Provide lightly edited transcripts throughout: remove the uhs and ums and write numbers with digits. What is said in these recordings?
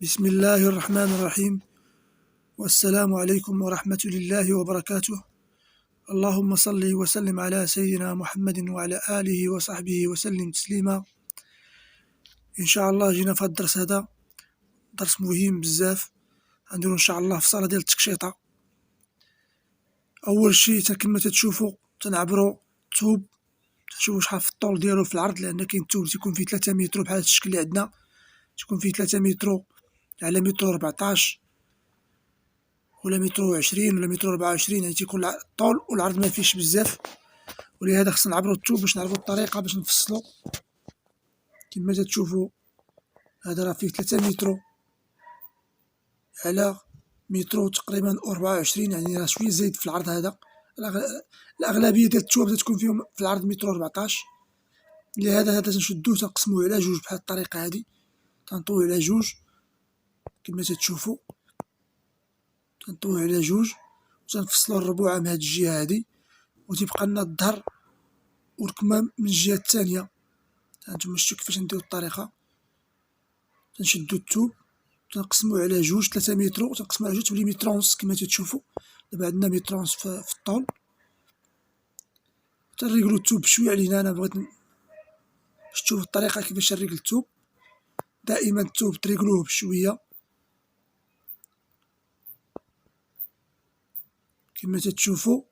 بسم الله الرحمن الرحيم، والسلام عليكم ورحمة الله وبركاته. اللهم صل وسلم على سيدنا محمد وعلى آله وصحبه وسلم تسليما. إن شاء الله جينا في هذا الدرس، هذا درس مهم بزاف. غنديرو إن شاء الله في صالة ديال التكشيطة. أول شي كما تتشوفو تنعبرو التوب، تشوفو شحال في الطول ديالو في العرض، لأن كاين التوب تيكون فيه 3 متر بحال هاد الشكل اللي عندنا، تيكون فيه 3 متر على متر 14 ولا متر و20 ولا متر 24، يعني تيكون الطول والعرض ما فيهش بزاف، ولهذا خصنا نعبرو التوب باش نعرفو الطريقة باش نفصلو. كما تتشوفو هذا راه فيه 3 متر على متر تقريبا 24، يعني راه شوية زايد في العرض. هذا الأغلبية ديال التواب تتكون فيهم في العرض متر 14. لهذا هذا تنشدوه تنقسموه على جوج بحال الطريقة هادي، تنطويه على جوج كما تتشوفو، تنطويه على جوج وتنفصلو الربوعة من هاد الجهة هادي، وتيبقى لنا الظهر والكمام من الجهة الثانية. هانتوما شفتو كيفاش نديرو الطريقة. تنشدو التوب تنقسموه على جوج، 3 متر وتنقسموه على جوج تولي متر ونص كما تتشوفو. دابا عندنا متر ونص في الطول. تنريقلو التوب بشوية علينا. أنا بغيت باش تشوفو الطريقة كيفاش نريقل التوب. دائما التوب تريقلوه بشوية كما تتشوفو.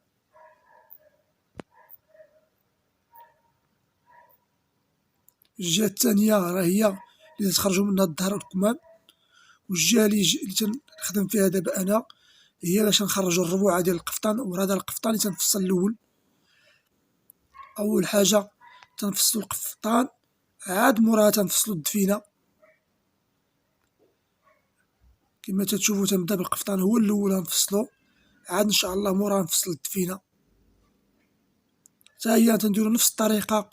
الجهة الثانية راه هي اللي تخرجو منها الظهر والكمام، والجهة اللي تنخدم فيها دابا أنا هي باش نخرجو الربوعة ديال القفطان. وهذا القفطان اللي تنفصل الأول. أول حاجة تنفصلو القفطان، عاد موراها تنفصلو الدفينة كما تتشوفو. تنبدا بالقفطان هو الأول غنفصلو، عاد إن شاء الله موراها نفصل الدفينة. حتى هي تنديرو نفس الطريقة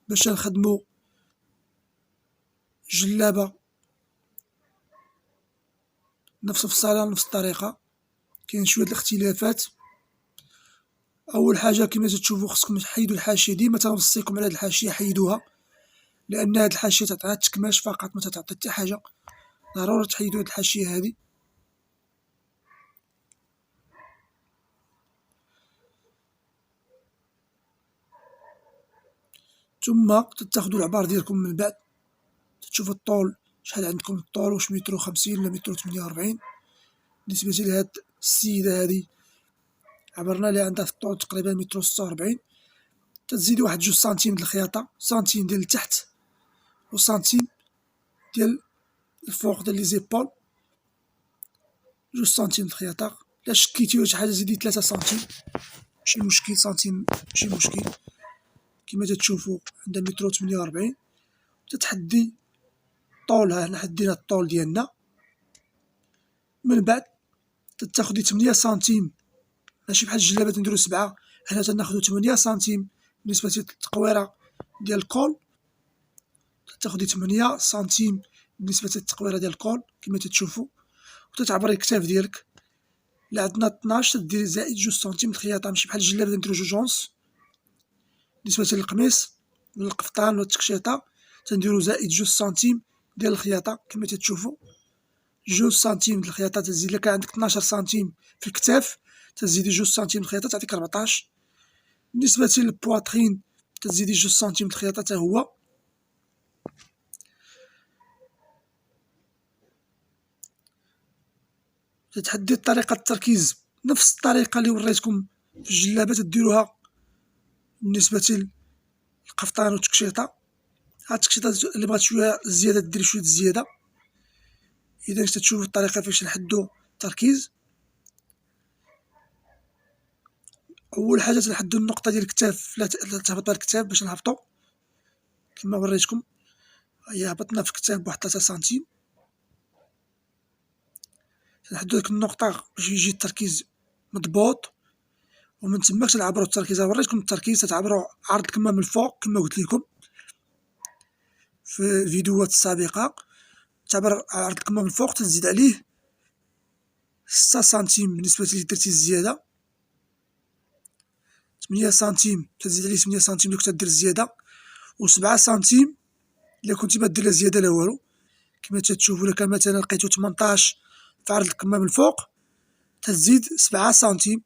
باش نخدمو جلابة، نفس الفصالة نفس الطريقة. كاين شوية الاختلافات. أول حاجة كما تتشوفو خصكم تحيدو الحاشية، ديما تنوصيكم على هاد الحاشية حيدوها، لأن هاد الحاشية تعطيها التكماش فقط ما تعطي حتى حاجة. ضروري تحيدو هاد الحاشية هادي. ثم تتاخدو العبار ديالكم من بعد، تشوفو الطول شحال عندكم الطول، واش متر و50 ولا متر و48. بالنسبة لهاد السيدة هادي عبرنا ليها عندها في الطول تقريبا متر و46. تزيدي واحد 2 سنتيم د الخياطة، سنتيم ديال التحت وسنتيم ديال الفوق ديال لي زيبول. 2 سنتيم د الخياطة. إلا شكيتي ولا شي حاجة زيدي 3 سنتيم ماشي مشكل، سنتيم ماشي مشكل. كما تتشوفو عندها متر و48. تتحدي طولها، حنا حدينا الطول ديالنا. من بعد تتاخدي 8 سنتيم، ماشي بحال الجلابة تنديرو 7، حنا تناخدو 8 سنتيم بالنسبة للتقويرة ديال الكول. تاخدي 8 سنتيم بالنسبة للتقويرة ديال الكول كما تتشوفو، وتتعبري الكتاف ديالك. إلا عندنا 12 تديري زائد 2 سنتيم د الخياطة، ماشي بحال الجلابة تنديرو 2 ونص. بالنسبة للقميص ولا القفطان ولا التكشيطة تنديرو زائد 2 سنتيم ديال الخياطة كما تتشوفو. 2 سنتيم د الخياطة تزيد. إلا كان عندك 12 سنتيم في الكتاف تزيدي 2 سنتيم د الخياطة تعطيك 14. بالنسبة للبواطرين تزيدي 2 سنتيم د الخياطة حتى هو. تتحدي طريقة التركيز نفس الطريقة اللي وريتكم في الجلابة تديروها بالنسبة للقفطان والتكشيطة. هاد التكشيطة اللي بغات شوية زيادة ديري شوية زيادة. إذا تتشوفو الطريقة كيفاش نحدو التركيز. أول حاجة تنحدو النقطة ديال الكتاف، لا تهبط بها الكتاف باش نهبطو كما وريتكم. هي هبطنا في الكتاف بواحد 3 سنتيم. تنحدو ديك النقطة باش يجي التركيز مضبوط، ومن تماك تنعبرو التركيز. وريتكم التركيز تتعبرو عرض الكمام من الفوق كما قلت لكم في الفيديوهات السابقة. تعبر عرض الكمام من الفوق تزيد عليه 6 سنتيم بالنسبة لي درتي الزيادة. 8 سنتيم تزيد عليه 8 سنتيم دوك تدير الزيادة، و7 سنتيم إلا كنتي ما دير لا زيادة لا والو. كما تشوفوا. إلا كان مثلا لقيتو 18 في عرض الكمام الفوق، تزيد 7 سنتيم.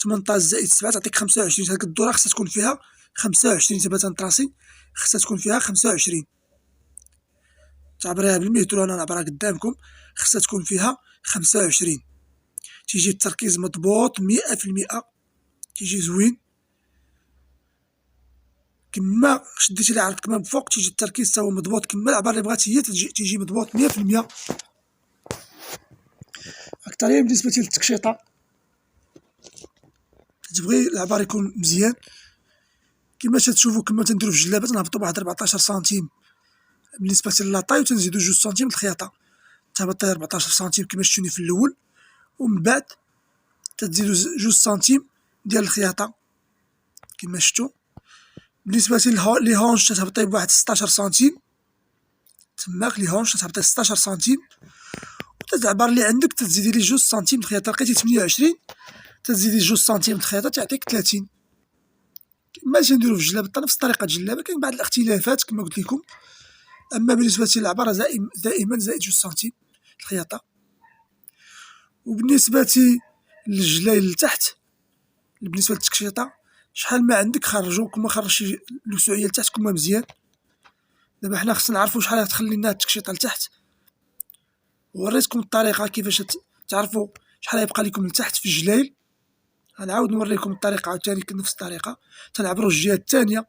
18 زائد 7 تعطيك 25. هاد الدورة خصها تكون فيها 25. دابا تنطراسي خصها تكون فيها 25. تعبريها بالمتر أنا نعبرها قدامكم. خصها تكون فيها 25. تيجي التركيز مضبوط 100%. تيجي زوين. كما شديتي لي عرض الكمام فوق تيجي التركيز تا هو مضبوط. كما العبارة اللي بغات هي تيجي مضبوط 100%. أكثر بالنسبة للتكشيطة، تبغي العبار يكون مزيان كما تشوفوا. كما تنديرو في الجلابة تنهبطو بواحد 14 سنتيم بالنسبة للاطاي، وتنزيدو 2 سنتيم الخياطة. تهبط 14 سنتيم كما شفتوني في الأول، ومن بعد تزيدو 2 سنتيم ديال الخياطة كما شفتو. بالنسبة لي هونش تهبطي بواحد 16 سنتيم. تماك لي هونش تهبطي 16 سنتيم، وتتعبر اللي عندك تزيدي لي 2 سنتيم الخياطة. لقيتي 28 تزيدي 2 سنتيم الخياطة تعطيك 30. كما تنديرو في الجلابة نفس طريقة الجلابة. كاين بعض الاختلافات كما قلت لكم، أما بالنسبة للعبارة دائما زائد 2 سنتيم الخياطة. وبالنسبة للجلايل لتحت، بالنسبة للتكشيطة شحال ما عندك خرجو. كما خرجتي اللسوعية لتحت كما مزيان. دابا حنا خصنا نعرفو شحال غتخلي لنا التكشيطة لتحت، وريتكم الطريقة كيفاش تعرفوا شحال غيبقى لكم لتحت في الجلايل. غنعاود نوريكم الطريقة عاوتاني نفس الطريقة. تنعبرو الجهة الثانية.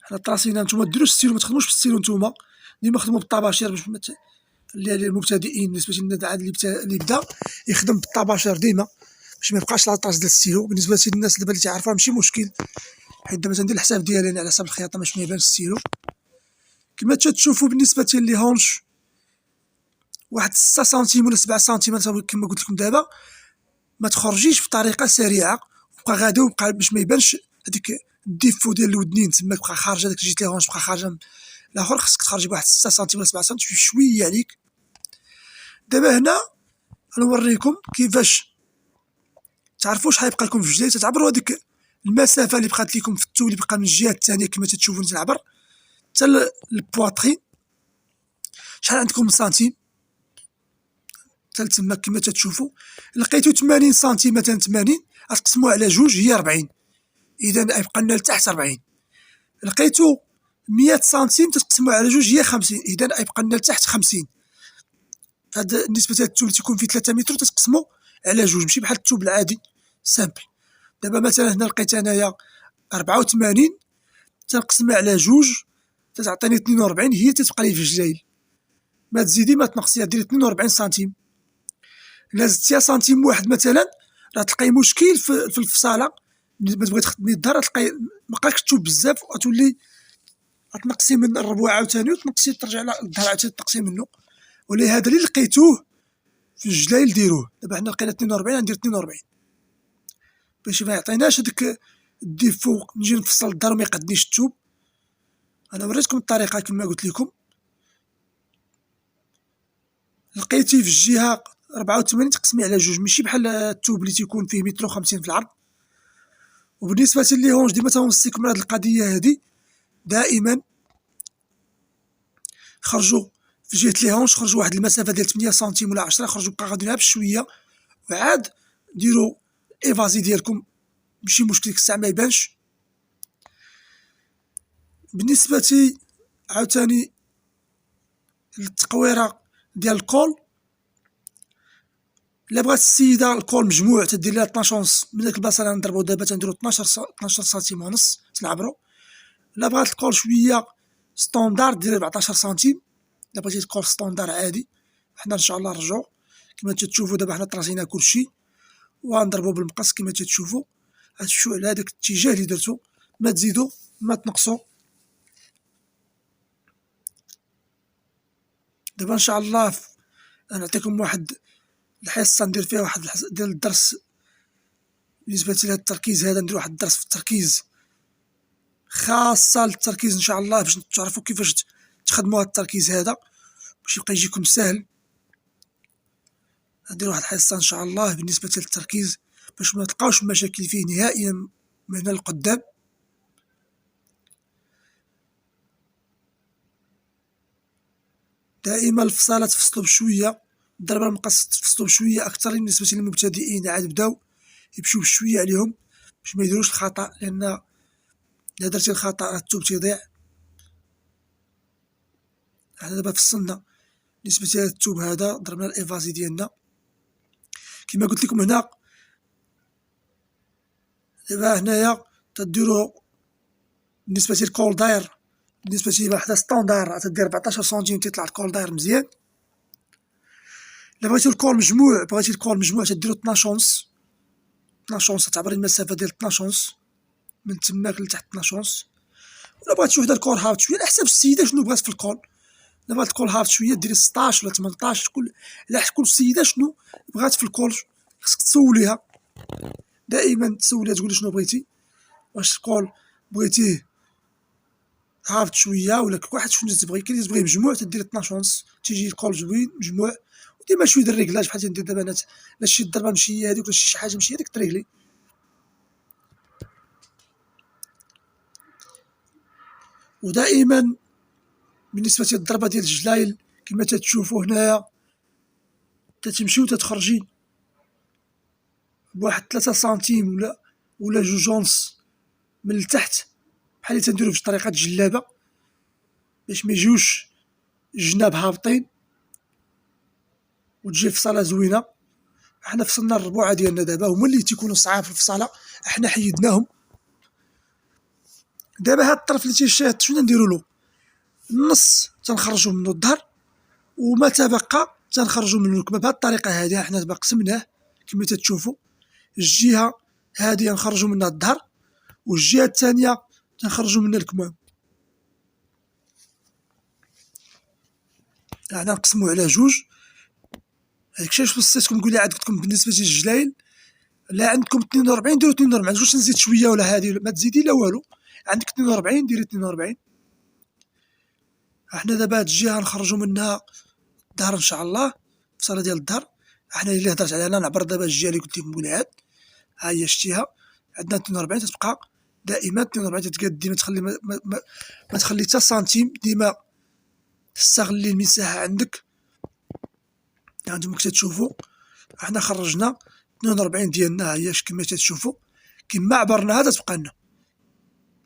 حنا طراسينا، نتوما ديروش السيلو، متخدموش بالسيلو نتوما، ديما خدمو بالطباشير باش اللي المبتدئين. بالنسبة للناس عاد اللي بدا يخدم بالطباشير ديما باش ما يبقاش لاطاج ديال السيلو. بالنسبة للناس دابا اللي تعرفوها ماشي مشكل، حيت دابا تندير الحساب ديالي أنا على حساب الخياطة باش ما يبانش السيلو. كما تشوفوا بالنسبة لي هونش واحد 6 سنتيم ولا 7 سنتيم كما قلت لكم دابا. ما تخرجيش بطريقة سريعة، وبقى غادي وبقى باش ما يبانش هذيك الديفو ديال الودنين تما. بقى خارجة داك جيت لي هونش بقى خارجة الاخر. خصك تخرجي بواحد 6 سنتيم ولا 7 سنتيم شوية عليك. دابا هنا غنوريكم كيفاش تعرفوا شحال يبقى لكم في الجلايل. تتعبروا هذيك المسافة اللي بقات لكم في التو اللي بقى من الجهة الثانية كما تشوفوا تنعبر حتى البواطرين. شحال عندكم سنتيم حتى تما كما تشوفوا. لقيتو 80 سنتيم مثلا 80 غتقسموها على جوج هي 40، إذا يبقى لنا لتحت 40. لقيتو 100 سنتيم تقسموها على جوج هي 50، إذا يبقى لنا لتحت 50. هذا بالنسبة للتوب اللي تيكون فيه 3 متر تتقسمو على جوج، ماشي بحال التوب العادي سامبل. دابا مثلا هنا لقيت انايا 84 تنقسمها على جوج تتعطيني 42، هي تتبقى لي في الجلايل. ما تزيدي ما تنقصي، ديري 42 سنتيم. إلا زدتيها سنتيم واحد مثلا راه تلقاي مشكل في الفصالة. ملي تبغي تخدمي الدار تلقاي مابقاكش تشوف بزاف، وتولي غتنقصي من الربوع عاوتاني وتنقصي ترجع للدار عاوتاني تنقصي منه. ولهذا اللي لقيتوه في الجلايل ديروه. دابا حنا لقينا 42 غندير 42 باش ما يعطيناش هذاك الديفو نجي نفصل الدار وما يقدنيش التوب. انا وريتكم الطريقه كما قلت لكم. لقيتي في الجهه 84 تقسمي على جوج، ماشي بحال التوب اللي تيكون فيه 1 متر و50 في العرض. وبالنسبه لي هونج ديما تنوصيكم هذه القضيه هذه دائما. خرجوا في جهه لي هونج، خرجوا واحد المسافه ديال 8 سنتيم ولا 10، خرجوا بقى غاديينها بشويه، وعاد ديروا ايفازي ديالكم ماشي مشكل الساعه ما يبانش. بالنسبه عاوتاني للتقويره ديال الكول، الا بغات السيده الكول مجموع تدير لها 12 ونص. من داك البلاصه اللي نضربو دابا تنديرو 12 سنتيم ونص تنعبرو. الا بغات الكول شويه ستوندار دير 14 سنتيم. الا بغيتي الكول ستوندار عادي، حنا ان شاء الله نرجعو كما تشوفوا. دابا حنا طراسينا كلشي وغنضربو بالمقص كما تشوفوا. غتمشيو على هذاك الاتجاه اللي درتو، ما تزيدو ما تنقصو. دابا ان شاء الله نعطيكم واحد الحصه ندير فيها واحد ديال الدرس بالنسبه لهذا التركيز هذا. ندير واحد الدرس في التركيز خاصه للتركيز ان شاء الله باش تعرفوا كيفاش تخدموا هذا التركيز هذا باش يبقى يجيكم سهل. ندير واحد الحصه ان شاء الله بالنسبه للتركيز باش ما تلقاوش مشاكل فيه نهائيا. من هنا لقدام دائما الفصالة تفصلو بشوية، الضربة المقص تفصلو بشوية أكثر بالنسبة للمبتدئين عاد بداو يمشيو بشوية عليهم باش ميديروش الخطأ، لأن إلا درتي الخطأ راه التوب تيضيع. حنا دابا فصلنا بالنسبة لهاد التوب هذا، ضربنا الإيفازي ديالنا كيما قلت لكم هنا. دابا هنايا تديرو بالنسبة للكول داير، بالنسبة لواحدة ستوندار تدير 14 سنتيم تيطلع الكول داير مزيان. إلا بغيتي الكول مجموع تديرو 12 تعبر المسافة ديال 12 من تماك لتحت 12. ولا بغيتي وحدة الكول هابط شوية على حساب السيدة شنو بغات في الكول. إلا بغات الكول هابط شوية ديري 16 ولا 18، على كل سيدة شنو بغات في الكول. خصك تسوليها دائما، تسوليها تقولي شنو بغيتي، واش الكول بغيتيه هابط شوية ولا كل واحد شنو تبغي. كاين اللي تبغيه مجموع تدير 12 ونص تيجي الكول زوين مجموع. وديما شوية د الريكلاج بحال تندير دابا أنا، لا شي ضربة مشية هاديك ولا شي حاجة مشية هاديك تريكلي. ودائما بالنسبة للضربة ديال الجلايل كما تتشوفو هنايا تتمشي وتتخرجي بواحد 3 سنتيم ولا 2 ونص من التحت، بحال اللي تنديرو في طريقة الجلابة باش ميجيوش الجناب هابطين وتجي الفصالة زوينة. حنا فصلنا الربوعة ديالنا دابا، هما اللي تيكونو صعاب في الفصالة حنا حيدناهم. دابا هاد الطرف اللي تيشاط شنو نديرولو؟ النص تنخرجو منو الظهر، وما تبقى تنخرجو منو الكمام بهاد الطريقة هادي. حنا دابا قسمناه كما تتشوفو، الجهة هادي نخرجو منها الظهر والجهة الثانية تنخرجو منها الكمام. حنا نقسمو على جوج. هادشي علاش وصيتكم نقول عاد قلت لكم بالنسبة للجلايل، لا عندكم 42 ديرو 42، معندكوش نزيد شوية ولا هادي ما تزيدي لا والو، عندك 42 ديري 42. حنا دابا هاد الجهة نخرجو منها الظهر ان شاء الله، الفصالة ديال الظهر. حنا اللي هدرت عليها نعبر دابا الجهة اللي قلت لكم عاد ها هي شتيها عندنا 42 تتبقى دائما 42 تتقاد ديما تخلي ما تخلي حتى سنتيم، ديما تستغلي المساحة عندك. هانتوما كتشوفو حنا خرجنا 42 ديالنا ها هي كما تتشوفو، كما عبرناها تتبقى لنا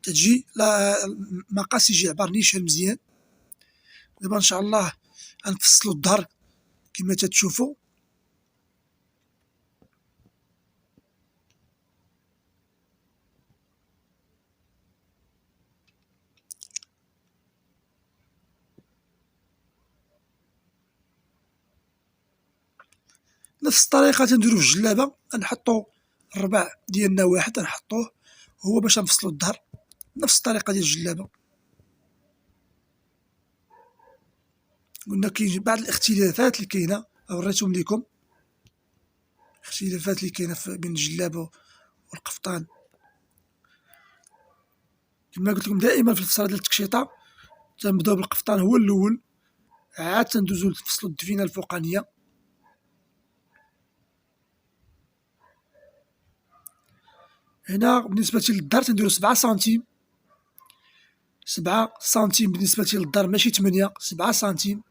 تتجي لا المقاس يجي عبر نيشان مزيان. دابا ان شاء الله غنفصلو الظهر كما تتشوفو. نفس الطريقة تنديرو في الجلابة، نحطو الربع ديالنا واحد نحطوه هو باش نفصلو الظهر، نفس الطريقة ديال الجلابة. قلنا كاين بعض الاختلافات اللي كاينة وريتهم ليكم، الاختلافات اللي كاينة بين الجلابة والقفطان. كما قلت لكم دائما في الفصالة ديال التكشيطة تنبداو بالقفطان هو الأول، عاد تندوزو لفصلو الدفينة الفوقانية. هنا بالنسبة للظهر تنديرو 7 سنتيم، 7 سنتيم بالنسبة للظهر ماشي 8، 7 سنتيم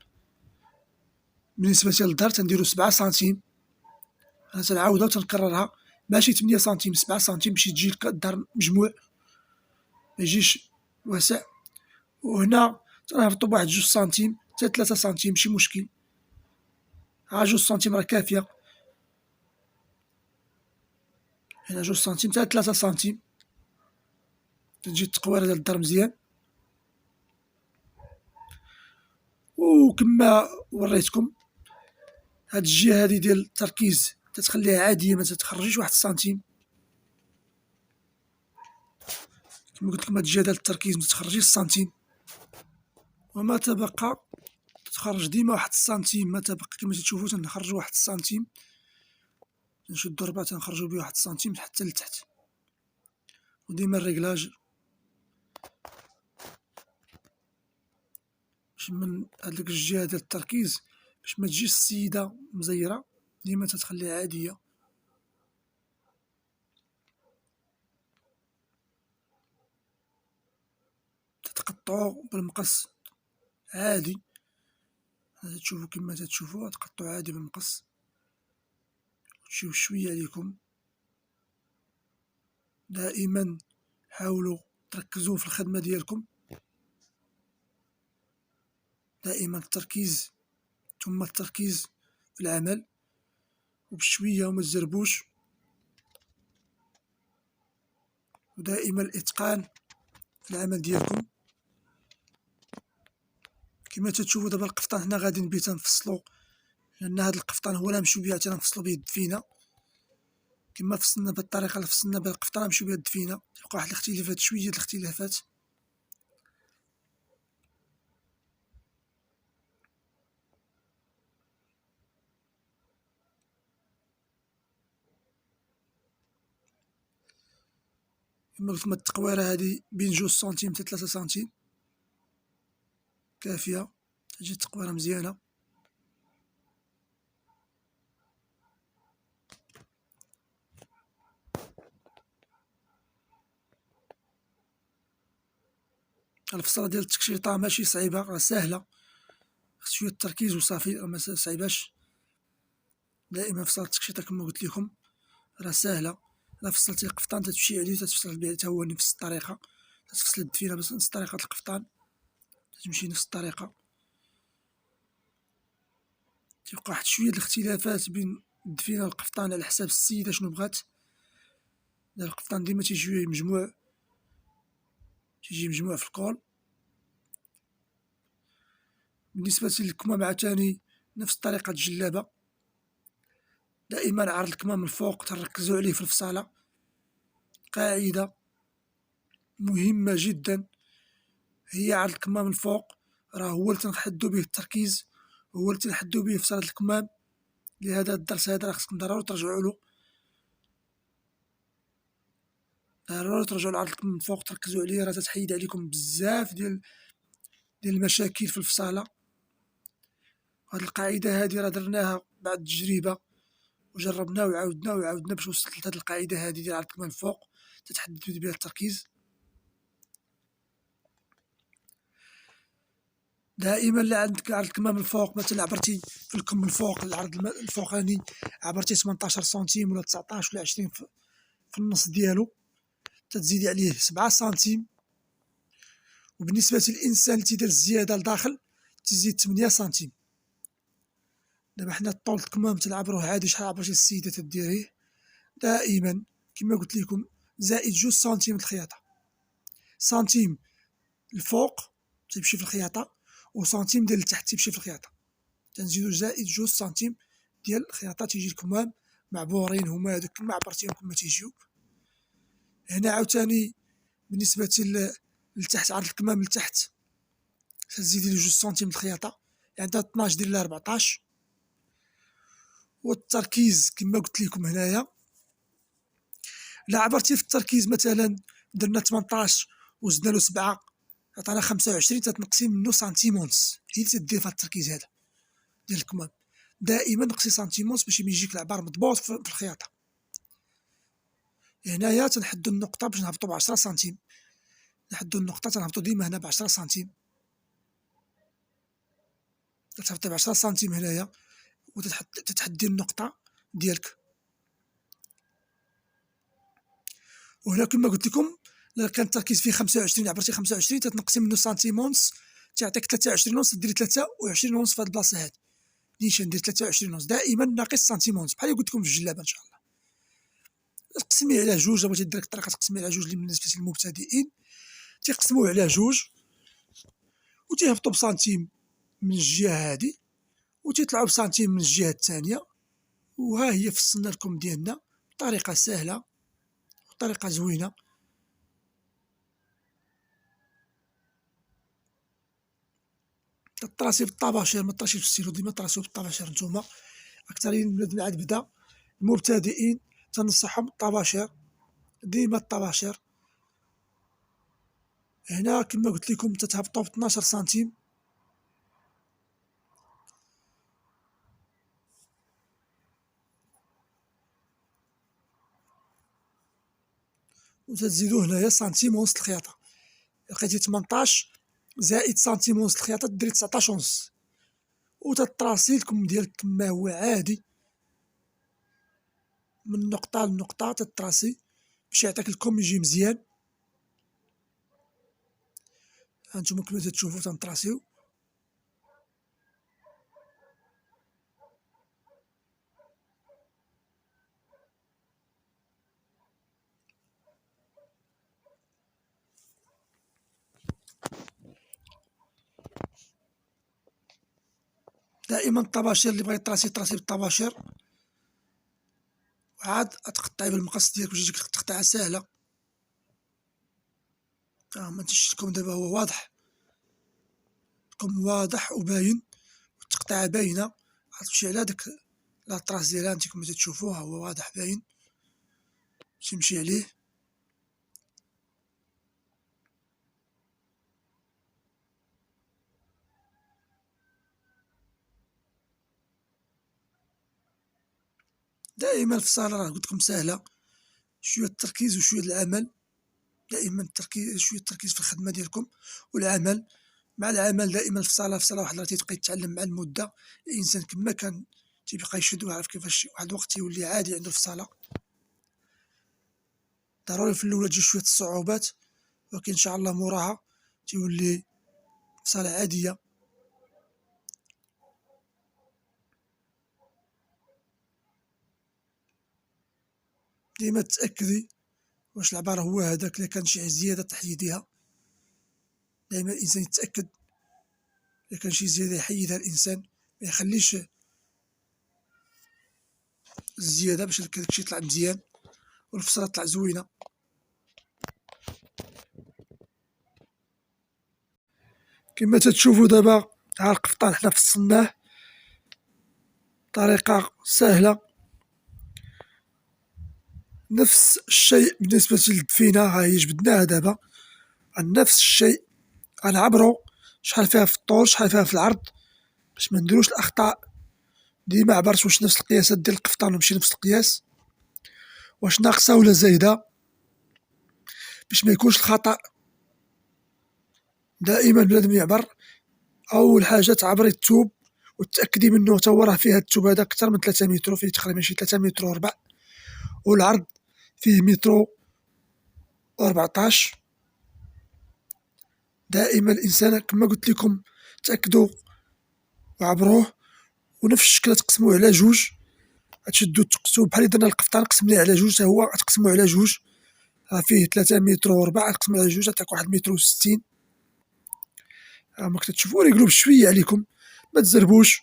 بالنسبة للظهر تنديرو 7 سنتيم. أنا تنعاودها وتنكررها، ماشي 8 سنتيم 7 سنتيم باش تجي الظهر مجموع ميجيش واسع. وهنا تنهبطو بواحد 2 سنتيم حتى 3 سنتيم ماشي مشكل، ها 2 سنتيم راه كافية. هنا 2 سنتيم حتى 3 سنتيم تجي التقويرة ديال الظهر مزيان. وكما وريتكم هاد الجهة هادي ديال التركيز تتخليها عادية ما تتخرجيش واحد السنتيم. كما قلت لكم هاد الجهة ديال التركيز ما تتخرجيش السنتيم، وما تبقى تخرج ديما واحد السنتيم. ما تبقى كما تشوفوا تنخرجوا واحد السنتيم، تنشدو الربع تنخرجوا بيه واحد السنتيم حتى لتحت. وديما الريكلاج باش من هاديك الجهة ديال التركيز باش ما تجيش السيدة مزيرة، ديما تتخليها عادية. تتقطعو بالمقص عادي، هذا تشوفوا كما تتشوفوا تقطعوا عادي بالمقص وتمشيو شوية عليكم. دائما حاولوا تركزوا في الخدمة ديالكم، دائما التركيز ثم التركيز في العمل وبشوية وما تزربوش، ودائما الإتقان في العمل ديالكم. كما تتشوفوا دابا القفطان هنا غادي نبي تنفصلو، لأن هذا القفطان هو لا نمشيو بيه تنفصلو به الدفينة. كما فصلنا بالطريقة اللي فصلنا بها القفطان نمشيو بها الدفينة، تلقى واحد الاختلافات، شوية الاختلافات. كما قلت لكم التقويرة هادي بين 2 سنتيم حتى 3 سنتيم كافية، تجي التقويرة مزيانة. الفصلة ديال التكشيطة ماشي صعيبة، راه ساهلة، خص شوية التركيز وصافي، راه مصعيباش. دائما فصلة التكشيطة كما قلت لكم راه ساهلة. إلا فصلتي القفطان تتمشي عليه تتفصل به تا هو نفس الطريقة، تتفصل الدفينة بس نفس طريقة القفطان، تتمشي نفس الطريقة. تيبقى واحد شوية د الاختلافات بين الدفينة والقفطان على حساب السيدة شنو بغات. القفطان ديما تيجي مجموع في الكول. بالنسبة للكمام عاوتاني نفس طريقة الجلابة، دائما عرض الكمام من الفوق تركزوا عليه في الفصالة. قاعدة مهمة جدا هي عرض الكمام من الفوق، راه هو اللي تنحدو به التركيز، هو اللي تنحدو به فصالة الكمام. لهذا الدرس هذا راه خصكم ضروري ترجعوا له، ضروري ترجعوا لعرض الكمام من الفوق تركزوا عليه، راه تتحيد عليكم بزاف ديال المشاكل في الفصالة. هاد القاعدة هادي راه درناها بعد التجربة وجربناه وعاودنا باش وصلت لهاد القاعدة هادي ديال عرض الكمام الفوق تتحدد بها التركيز. دائما لا عندك عرض الكمام الفوق، مثلا عبرتي في الكم الفوق العرض الفوقاني عبرتي 18 سنتيم ولا 19 ولا 20 في النص ديالو، تتزيدي عليه 7 سنتيم. وبالنسبة للإنسان اللي تيدير الزيادة لداخل تزيد 8 سنتيم. دابا حنا طول الكمام تنعبروه عادي، شحال عبرتي السيدة تديريه دائما كما قلت لكم زائد 2 سنتيم الخياطة، سنتيم الفوق تيمشي في الخياطة وسنتيم ديال التحت تيمشي في الخياطة، تنزيدو زائد 2 سنتيم ديال الخياطة تيجي الكمام معبورين هما هادوك كما عبرتيهم كما تيجيو. هنا عاوتاني بالنسبة لتحت عرض الكمام لتحت تزيدي له 2 سنتيم الخياطة، يعني 12 دير لها 14. والتركيز كما قلت لكم هنايا لا عبرتي في التركيز مثلا درنا 18 وزدنا له 7 عطانا 25 تتنقصي منه سنتيم ونص، هي اللي تدير في التركيز هذا ديال الكمام. دائما نقصي سنتيم ونص باش يجيك العبار مضبوط في الخياطة. هنايا تنحدو النقطة باش نهبطو ب10 سنتيم، نحدو النقطة تنهبطو ديما هنا ب10 سنتيم، تتهبطي ب10 سنتيم هنايا وتتحدي النقطة ديالك. وهنا كما قلت لكم إلا كان التركيز فيه 25 عبرتي 25 تتنقصي منه سنتيم ونص تعطيك 23 ونص، ديري 23 ونص في هاد البلاصة هادي نيشان ندير 23 ونص، دائما ناقص سنتيم ونص بحال اللي قلت لكم في الجلابة إن شاء الله. تقسميه على جوج، بغيتي دير الطريقة تقسميه على جوج اللي بالنسبة للمبتدئين تيقسموه على جوج وتيهبطوا بسنتيم من الجهة هادي وتيطلعوا بسنتيم من الجهة الثانية. وها هي فصلنا لكم ديالنا بطريقة سهلة وطريقة زوينة. تطراسي بالطباشير ما تطراسيش بالسيلو، ديما طراسيو بالطباشير نتوما. أكثرين من الولاد عاد بدا المبتدئين تنصحهم الطباشير، ديما الطباشير. هنا كما قلت لكم تتهبطوا ب 12 سنتيم وتزيدو هنايا سنتيم ونص الخياطة، لقيتي 18 زائد سنتيم ونص الخياطة ديري 19 ونص، وتطراسي الكم ديالك كما هو عادي من نقطة لنقطة تطراسي باش يعطيك الكم يجي مزيان. هانتوما كما تشوفوا تنطراسيو. دائما الطباشير اللي بغا يطراسي يطراسي بالطباشير، وعاد تقطعي بالمقص ديالك باش تجيك تقطعها ساهلة. هانتوما الكم دابا هو واضح، الكم واضح وباين والتقطيعة باينة، غتمشي على داك لاطراس ديالها انت كما تشوفوها هو واضح باين تمشي عليه. دائما في الصالة راه قلت لكم ساهلة، شوية التركيز وشوية العمل، دائما التركيز شوية التركيز في الخدمة ديالكم والعمل. مع العمل دائما في الصالة واحد راه تيبقى يتعلم مع المدة. الإنسان كما كان تيبقى يشد ويعرف كيفاش واحد الوقت يولي عادي عنده في الصالة. ضروري في الأول تجي شوية الصعوبات، ولكن إن شاء الله موراها تيولي صالة عادية. ديما تأكدي واش العبار هو هذاك، إلا كان شي زيادة تحيديها. دايما الإنسان يتأكد، إلا كان شي زيادة يحيدها الإنسان، ما يخليش الزيادة باش داكشي يطلع مزيان والفصلة تطلع زوينة. كما تتشوفوا دابا ها القفطان حنا فصلناه بطريقة سهلة. نفس الشيء بالنسبة للدفينة، ها هي جبدناها دابا، نفس الشيء غنعبرو شحال فيها في الطول شحال فيها في العرض باش منديروش الأخطاء. ديما عبرت واش نفس القياسات ديال القفطان وماشي نفس القياس، واش ناقصة ولا زايدة باش ميكونش الخطأ. دائما بنادم يعبر، أول حاجة تعبري التوب وتأكدي منه تا هو راه فيه هاد التوب هذا أكثر من 3 متر، فيه تقريبا شي 3 متر وربع، والعرض فيه متر و14. دائما الإنسان كما قلت لكم تأكدوا وعبروه، ونفس الشكل تقسموه على جوج، تشدو تقسمو بحال درنا القفطان قسمناه على جوج، تا هو تقسمو على جوج، راه فيه 3 متر وربع تقسمو على جوج تعطيك 1 متر و60. هاهما كتشوفوا ريقلو بشوية عليكم، ما تزربوش،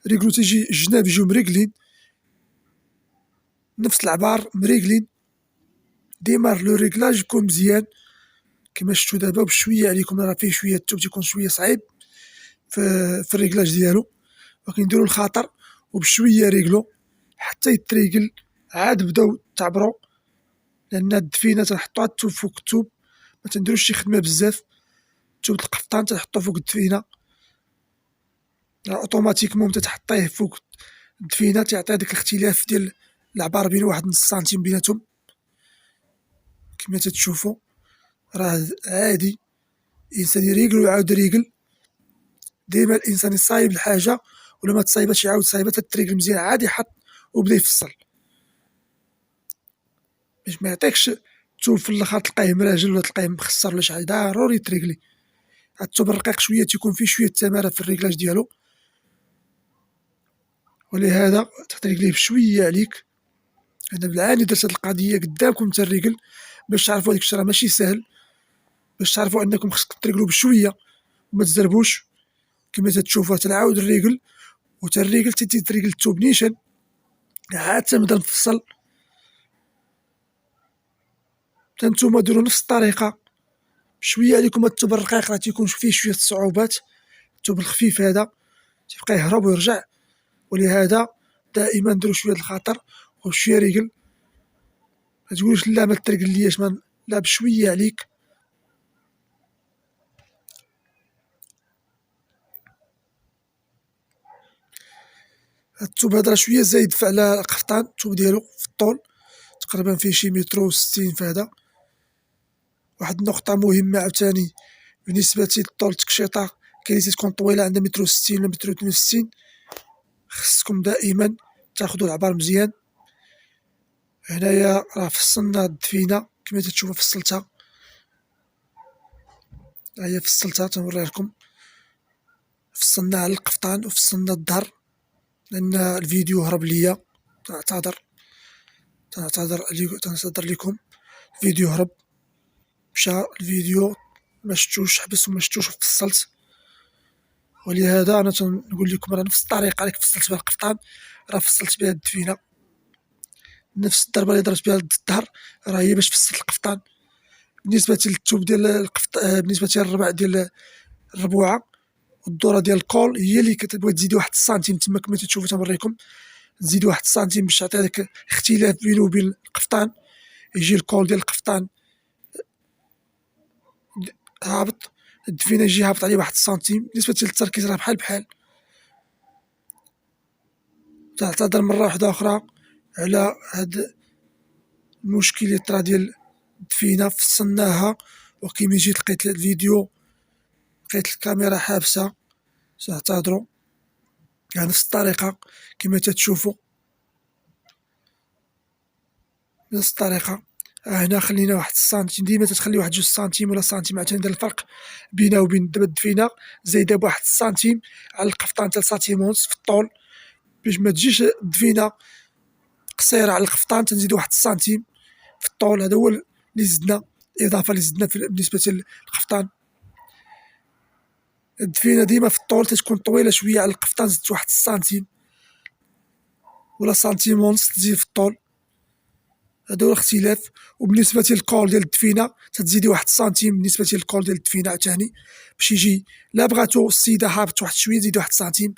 ريقلو تيجي الجناب يجيو مريقلين، نفس العبار مريقلين. ديما لو ريقلاج يكون مزيان كما شفتو دابا، بشوية عليكم، راه فيه شوية التوب تيكون شوية صعيب في الريقلاج ديالو، ولكن نديرو الخاطر وبشوية ريقلو حتى يتريقل، عاد بداو تعبرو، لأن الدفينة تنحطوها التوب فوق التوب، ما تنديروش شي خدمة بزاف. التوب القفطان تنحطو فوق الدفينة، اوتوماتيكمون تتحطيه فوق الدفينة تيعطي هداك الاختلاف ديال العبار بين واحد نص سنتيم بيناتهم. كما تتشوفوا راه عادي الإنسان يريقل ويعاود يريقل. ديما الإنسان يصايب الحاجة ولا ما تصايباتش يعاود صايبها تتريقل مزيان، عاد يحط وبدا يفصل باش ما يعطيكش التوب في الاخر تلقاه مراجل ولا تلقاه مخسر ولا شحال. ضروري تريقلي. هاد التوب الرقيق شوية تيكون فيه شوية تمارة في الريقلاج ديالو، ولهذا تتريقليه بشوية عليك. أنا بالعاني درت هاد القضية قدامكم تنريقل باش تعرفوا هاديك الشي راه ماشي ساهل، باش تعرفوا أنكم خصكم تريقلو بشوية وما تزربوش. كما تتشوفوا تنعاود الريقل وتنريقل تتريقل التوب نيشان عاد تنبدا نفصل. تا نتوما ديروا نفس الطريقة بشوية عليكم. هاد التوب الرقيق راه تيكون فيه شوية الصعوبات، التوب الخفيف هذا تيبقى يهرب ويرجع، ولهذا دائما ديروا شوية الخاطر وشوية ريقل. ما تقولوش لا ما تريقلياش، لا بشوية عليك. هاد التوب هذا راه شوية زايد على القفطان، التوب ديالو في الطول تقريبا فيه شي متر و60 في هذا. واحد النقطة مهمة عاوتاني بالنسبة لطول التكشيطة، كاين اللي تكون طويلة عندها متر وستين ولا متر وثنين وستين. خصكم دائما تاخدو العبار مزيان. هنايا راه فصلنا الدفينة كما تتشوفو، فصلتها، هي فصلتها تنوريها لكم. فصلنا على القفطان وفصلنا الظهر، لأن الفيديو هرب ليا، تنعتذر لكم. الفيديو هرب، مشى الفيديو ما شفتوش، حبس وما شفتوش وفصلت. ولهذا انا تنقول لكم راه نفس الطريقه اللي فصلت بها القفطان راه فصلت بها الدفينه، نفس الضربه اللي ضربت بها الظهر راه هي باش فصلت القفطان. بالنسبه للثوب ديال بالنسبه للربع ديال الربوعه والدوره ديال الكول، هي اللي كتبغي تزيد واحد السنتيم تما كما تشوفوا تنوريكم، تزيد واحد السنتيم باش تعطي هذاك اختلاف بينه وبين القفطان، يجي الكول ديال القفطان هابط، الدفينه يجي هابط عليه واحد السنتيم. بالنسبه للتركيز راه بحال بحال. تعتذر مره واحده اخرى على هاد المشكل اللي طرا ديال الدفينه، فصلناها وكيما جيت لقيت الفيديو لقيت الكاميرا حابسه، سنعتذروا. نفس الطريقه كما تتشوفوا، نفس الطريقه. هنا خلينا واحد السنتيم، ديما تتخلي واحد جوج سنتيم ولا سنتيم عشان ندير الفرق بينه وبين دابا الدفينه، زايده بواحد السنتيم على القفطان تاع سنتيم ونص في الطول، باش ما تجيش الدفينه قصيره على القفطان تنزيد واحد السنتيم في الطول. هذا هو اللي زدنا، الاضافه اللي زدنا بالنسبه للقفطان. الدفينه ديما في الطول تتكون طويله شويه على القفطان، زدت واحد السنتيم ولا سنتيم ونص تزيد في الطول، هذا هو الاختلاف. وبالنسبه للكول ديال الدفينه تتزيدي واحد السنتيم بالنسبه للكول ديال الدفينه عاوتاني، باش يجي لا بغاتو السيده هابط واحد شويه تزيدي واحد السنتيم،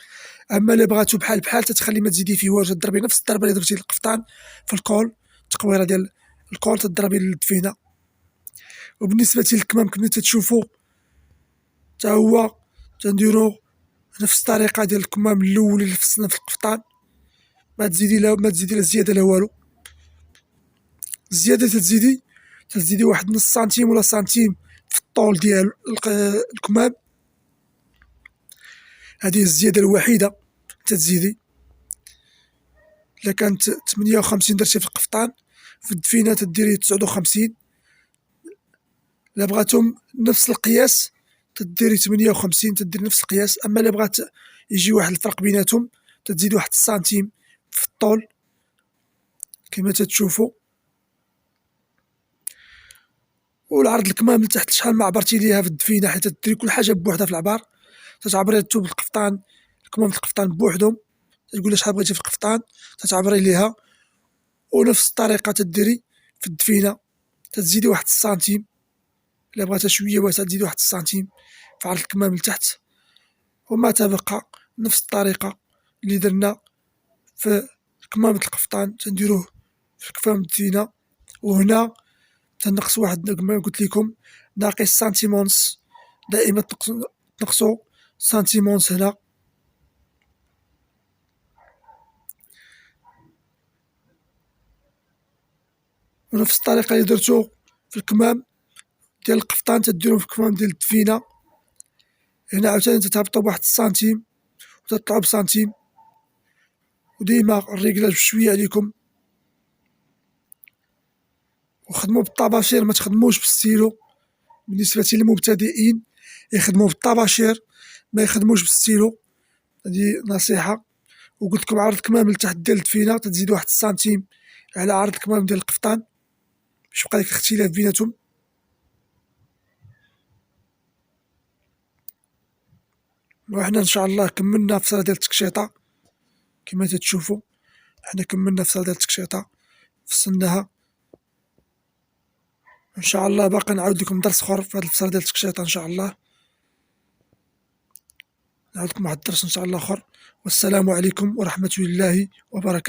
اما لا بغاتو بحال بحال تتخلي ما تزيدي فيه والو، تضربي نفس الضربه اللي درتي للقفطان في الكول، التقويره ديال الكول تضربي للدفينه. وبالنسبه للكمام كما تتشوفوا حتى هو تنديرو نفس الطريقه ديال الكمام الاول اللي فصلنا في القفطان، ما تزيدي لا زياده لا والو. الزياده تزيدي واحد نص سنتيم ولا سنتيم في الطول ديال الكمام، هذه الزياده الوحيده تتزيدي. الا كانت 58 درتي في القفطان، في الدفينه تديري 59. الا بغاتهم نفس القياس تديري 58، تديري نفس القياس. اما الا بغات يجي واحد الفرق بيناتهم تزيد واحد السنتيم في الطول كما تتشوفوا. والعرض الكمام لتحت شحال ما عبرتي ليها في الدفينه، حيت تديري كل حاجه بوحدها في العبار، تتعبري الثوب القفطان الكمام القفطان بوحدهم، تقولي شحال بغيتي في القفطان تتعبري ليها. ونفس الطريقه تديري في الدفينه، تزيدي واحد السنتيم، الا بغاتها شويه واسعه تزيدي واحد السنتيم في عرض الكمام لتحت. وما تبقى نفس الطريقه اللي درنا في كمامة القفطان تنديروه في كمام الدفينه. وهنا تنقص واحد كما قلت لكم ناقص سنتيم ونص، دائما تنقصوا سنتيم ونص هنا. ونفس الطريقه اللي درتو في الكمام ديال القفطان تديرو في الكمام ديال الدفينه. هنا عاوتاني تتهبطو بواحد السنتيم وتطلعو بسنتيم، وديما الريكلاج بشويه عليكم. وخدموا بالطباشير ما تخدموش بالستيلو، بالنسبه للمبتدئين يخدموا بالطباشير ما يخدموش بالستيلو، هذه نصيحه. وقلت لكم عرض الكمام لتحت ديال الدفينه تزيد واحد السنتيم على عرض الكمام ديال القفطان باش يبقى داك الاختلاف بيناتهم. وحنا ان شاء الله كملنا في صاله ديال التكشيطه كما تتشوفوا، حنا كملنا في صاله ديال التكشيطه فصلناها. ان شاء الله باقي نعاود لكم درس اخر في هذه الفصل ديال التكشيطه، ان شاء الله نعاود لكم واحد الدرس ان شاء الله اخر. والسلام عليكم ورحمه الله وبركاته.